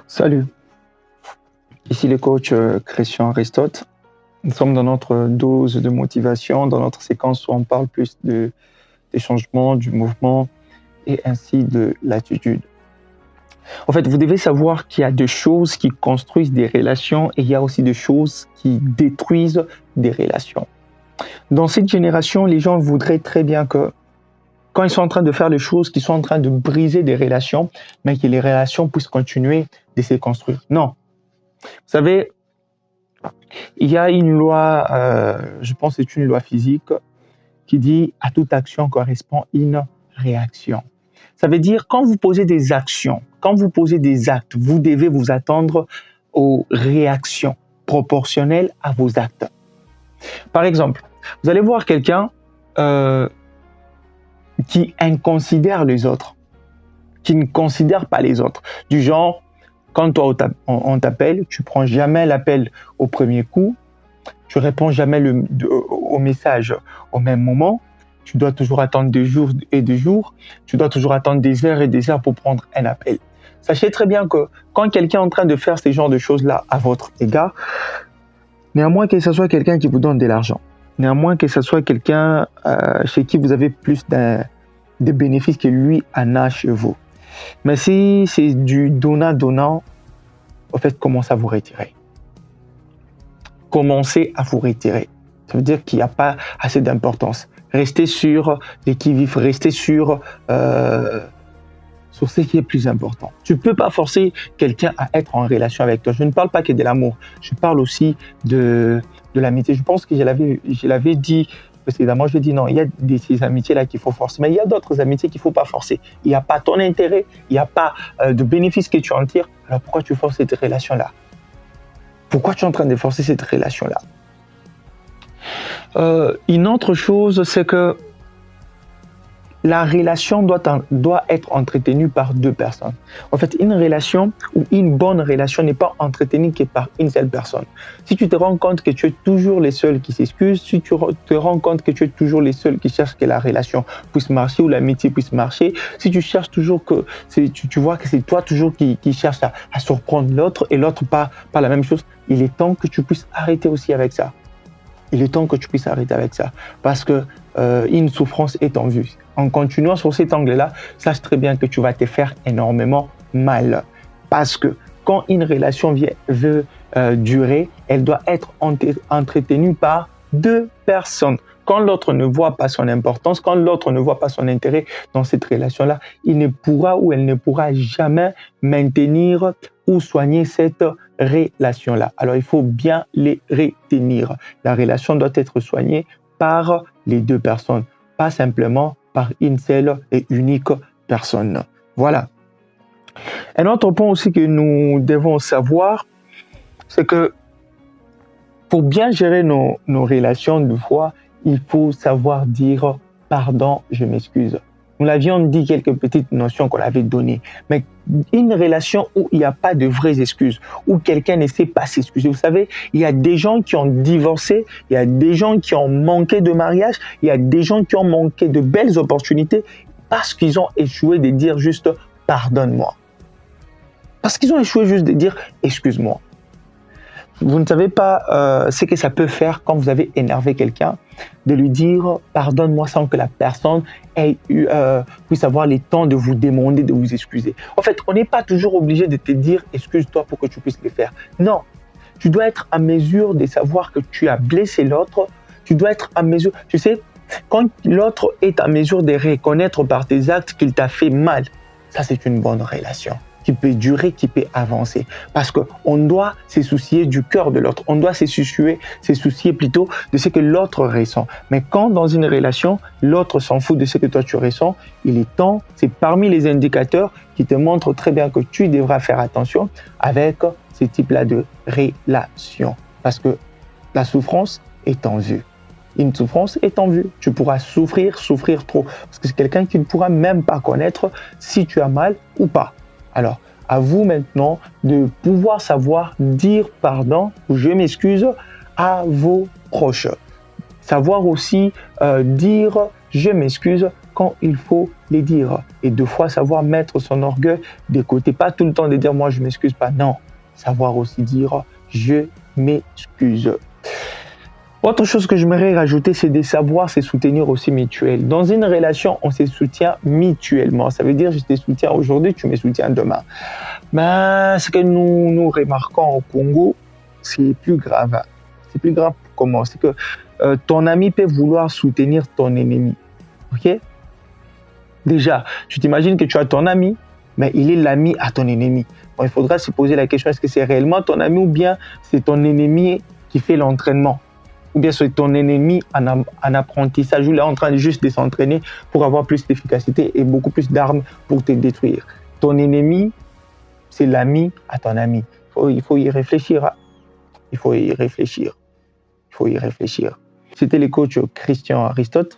Salut, ici le coach Christian Aristote. Nous sommes dans notre dose de motivation, dans notre séquence où on parle plus des changements, du mouvement et ainsi de l'attitude. En fait, vous devez savoir qu'il y a des choses qui construisent des relations et il y a aussi des choses qui détruisent des relations. Dans cette génération, les gens voudraient très bien que quand ils sont en train de faire des choses qui sont en train de briser des relations, mais que les relations puissent continuer de se construire. Non. Vous savez, il y a une loi, je pense que c'est une loi physique, qui dit à toute action correspond une réaction. Ça veut dire quand vous posez des actions, quand vous posez des actes, vous devez vous attendre aux réactions proportionnelles à vos actes. Par exemple, vous allez voir quelqu'un qui inconsidère les autres, qui ne considère pas les autres. Du genre, quand toi on t'appelle, tu prends jamais l'appel au premier coup, tu réponds jamais au message au même moment, tu dois toujours attendre des jours et des jours, tu dois toujours attendre des heures et des heures pour prendre un appel. Sachez très bien que quand quelqu'un est en train de faire ce genre de choses-là à votre égard, néanmoins que ce soit quelqu'un qui vous donne de l'argent, néanmoins que ce soit quelqu'un chez qui vous avez plus de bénéfices que lui en a chez vous. Mais si c'est du donnant-donnant, en fait, commencez à vous retirer. Commencez à vous retirer. Ça veut dire qu'il n'y a pas assez d'importance. Restez sur les qui-vive, restez sur ce qui est plus important. Tu ne peux pas forcer quelqu'un à être en relation avec toi. Je ne parle pas que de l'amour, je parle aussi de l'amitié. Je pense que je l'avais dit précédemment, je dis non, il y a ces amitiés-là qu'il faut forcer, mais il y a d'autres amitiés qu'il ne faut pas forcer. Il n'y a pas ton intérêt, il n'y a pas de bénéfice que tu en tires. Alors pourquoi tu forces cette relation-là? Pourquoi tu es en train de forcer cette relation-là? Une autre chose, c'est que la relation doit être entretenue par deux personnes. En fait, une relation ou une bonne relation n'est pas entretenue que par une seule personne. Si tu te rends compte que tu es toujours les seuls qui s'excusent, si tu te rends compte que tu es toujours les seuls qui cherchent que la relation puisse marcher ou l'amitié puisse marcher, si tu cherches toujours que tu vois que c'est toi toujours qui cherche à surprendre l'autre et l'autre pas la même chose, il est temps que tu puisses arrêter aussi avec ça. Il est temps que tu puisses arrêter avec ça parce que une souffrance est en vue. En continuant sur cet angle-là, sache très bien que tu vas te faire énormément mal. Parce que quand une relation veut durer, elle doit être entretenue par deux personnes. Quand l'autre ne voit pas son importance, quand l'autre ne voit pas son intérêt dans cette relation-là, il ne pourra ou elle ne pourra jamais maintenir ou soigner cette relation-là. Alors, il faut bien les retenir. La relation doit être soignée par les deux personnes, pas simplement par une seule et unique personne. Voilà. Un autre point aussi que nous devons savoir, c'est que pour bien gérer nos relations, de fois, il faut savoir dire « pardon, je m'excuse ». Nous l'avions dit quelques petites notions qu'on avait données. Mais une relation où il n'y a pas de vraies excuses, où quelqu'un ne sait pas s'excuser. Vous savez, il y a des gens qui ont divorcé, il y a des gens qui ont manqué de mariage, il y a des gens qui ont manqué de belles opportunités parce qu'ils ont échoué de dire juste « pardonne-moi ». Parce qu'ils ont échoué juste de dire « excuse-moi ». Vous ne savez pas ce que ça peut faire quand vous avez énervé quelqu'un, de lui dire « pardonne-moi » sans que la personne puisse avoir le temps de vous demander de vous excuser. En fait, on n'est pas toujours obligé de te dire « excuse-toi » pour que tu puisses le faire. Non, tu dois être à mesure de savoir que tu as blessé l'autre. Tu dois être à mesure, tu sais, quand l'autre est à mesure de reconnaître par tes actes qu'il t'a fait mal, ça c'est une bonne relation qui peut durer, qui peut avancer. Parce qu'on doit se soucier du cœur de l'autre. On doit se soucier plutôt de ce que l'autre ressent. Mais quand dans une relation, l'autre s'en fout de ce que toi tu ressens, il est temps, c'est parmi les indicateurs qui te montrent très bien que tu devras faire attention avec ce type-là de relation. Parce que la souffrance est en vue. Une souffrance est en vue. Tu pourras souffrir trop. Parce que c'est quelqu'un qui ne pourra même pas connaître si tu as mal ou pas. Alors, à vous maintenant de pouvoir savoir dire pardon ou je m'excuse à vos proches. Savoir aussi dire je m'excuse quand il faut les dire. Et deux fois, savoir mettre son orgueil de côté. Pas tout le temps de dire, moi, je m'excuse pas. Non. Savoir aussi dire, je m'excuse. Autre chose que j'aimerais rajouter, c'est de savoir se soutenir aussi mutuel. Dans une relation, on se soutient mutuellement. Ça veut dire, je te soutiens aujourd'hui, tu me soutiens demain. Mais ce que nous remarquons au Congo, c'est plus grave. C'est plus grave comment? C'est que ton ami peut vouloir soutenir ton ennemi. Ok? Déjà, tu t'imagines que tu as ton ami, mais il est l'ami à ton ennemi. Bon, il faudra se poser la question, est-ce que c'est réellement ton ami ou bien c'est ton ennemi qui fait l'entraînement? Ou bien c'est ton ennemi en apprentissage, ou il est en train juste de s'entraîner pour avoir plus d'efficacité et beaucoup plus d'armes pour te détruire. Ton ennemi, c'est l'ami à ton ami. Il faut y réfléchir. Il faut y réfléchir. Il faut y réfléchir. C'était le coach Christian Aristote.